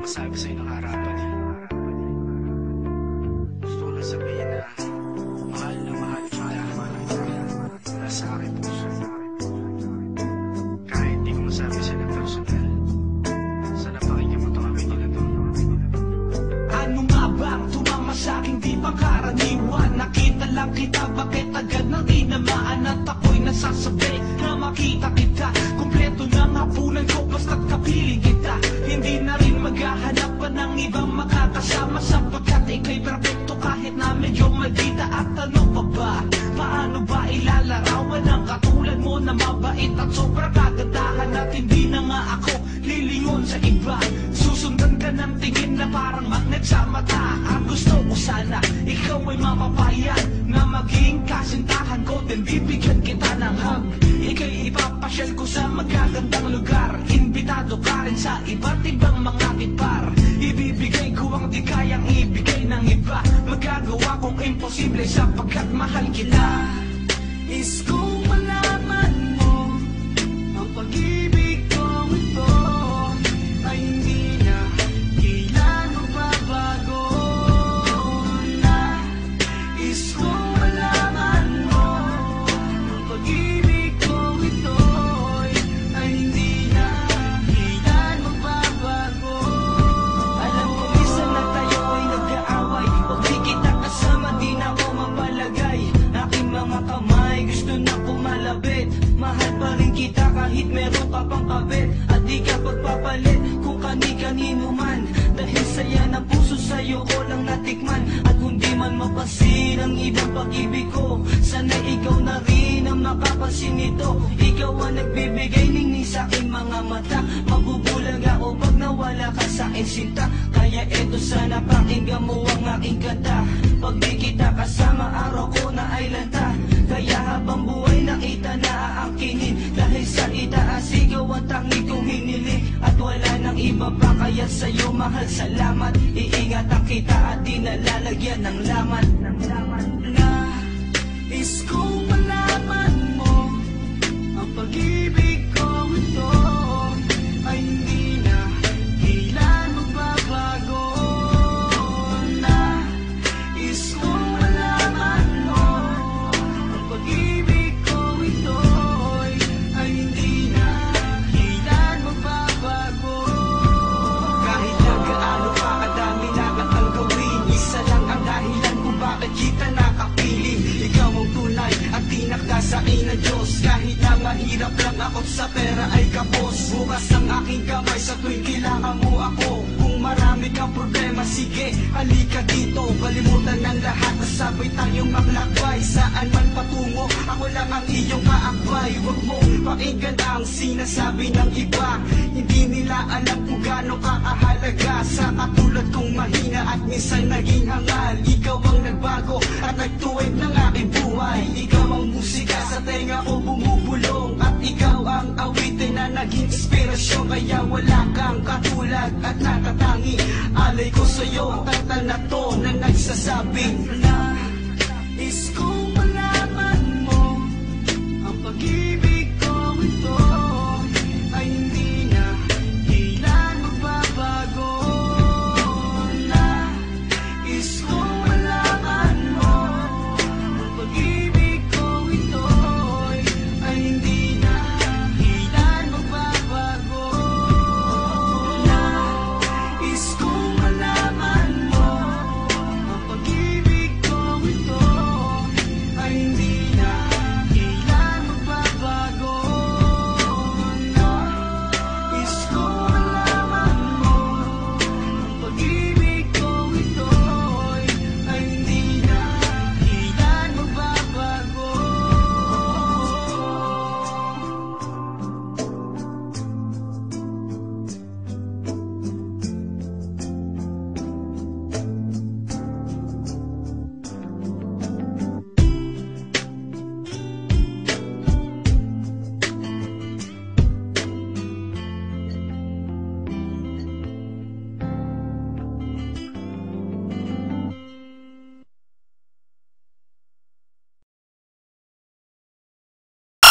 masabi sa'yo ng harapan eh. Gusto ko lang sabihin na mahal kita wala sa aking puso. Kahit di ko masabi sa'yo ng personal, sana pakinggan mo itong amin nila to. Ano nga bang tumama sa'king di pangkaraniwan? Nakita lang kita, bakit agad nang tinamaan? At ako'y nasasabi na makita kita. Kompleto ng hapunan ko basta't kapiling kita. Hindi na rin maghahanap pa ng ibang makakasama, sapagkat ika'y perfecto kahit na medyo maldita. At ano pa ba? Paano ba ilalarawan ang katulad mo na mabait at sobrang kagandahan? At hindi na nga ako lilingon sa iba. Susundan ka ng tingin na parang magnet sa mata. Ang gusto ko sana ikaw ay mapapayag na maging kasintahan ko, then bibigyan kita ng hug. Ika'y ipapasyal ko sa magagandang lugar. Imbitado ka rin sa iba't ibang mga tipar. Ibibigay ko ang di kayang ibigay ng iba. Magagawa kong imposible sapagkat mahal kita. Is kung malaman mo ang pag-ibig kong ito ay hindi na kailan magbabago na. Is kung malaman mo ang pag-ibig kong ito ay hindi na kailan magbabago. Alam ko minsan na tayo ay nag-aaway, pag di kita kasama di na ako mapalagay. Aking mga kamay gusto na pumalapit. Mahal pa rin kita kahit meron ka pang kabit. At di ka pagpapalit kung kani-kanino man. Dahil saya ng puso sa'yo ko lang natikman. At kung di man mapasin ang ibang pag-ibig ko, sana ikaw na rin ang makapansin nito. Ikaw ang nagbibigay ningning sa aking mga mata. Mabubulaga o pag nawala ka sa aking sinta. Kaya eto sana pakinggan mo ang aking kanta. Pag di kita kasama araw ko na ay lanta. Kaya habang buhay nakita na aangkinin. Dahil sa itaas ikaw ang tangi kong hinili. At wala nang iba pa kaya sa'yo mahal salamat. Iingatan kita at di nalalagyan ng laman. Na is kung malaman mo ang pag-ibig kong ito ay hindi na kailan magbabago na. Is kung malaman mo ang pag-ibig kong ito ay hindi na kailan magbabago. Kahit na gaano pa kadami na katang gawin, isa lang ang dahilan kung bakit kita nakapiling. Ikaw ang tunay at tinakasain ng Diyos. Kahit na mahirap lang ako sa pera ay kapos. Bukas ang aking kamay sa tuwing kailangan mo ako. Kung marami kang problema, sige, halika dito. Kalimutan ng lahat at sabay tayong maglakbay. Saan man patungo, ako lang ang iyong kaakbay. Huwag mo pakinggan ang sinasabi ng iba. Hindi nila alam kung gaano kakahalaga. Sa katulad kong mahina at minsan naging hangal. Ikaw ang nagbago at nagtuwid ng aking buhay. Ikaw ang musika sa tenga ko bumubulong. At ikaw ang awitin na naging inspirasyon. Kaya wala kang katulad at natatangi. Alay ko sa'yo ang kanta na to na nagsasabing na is kung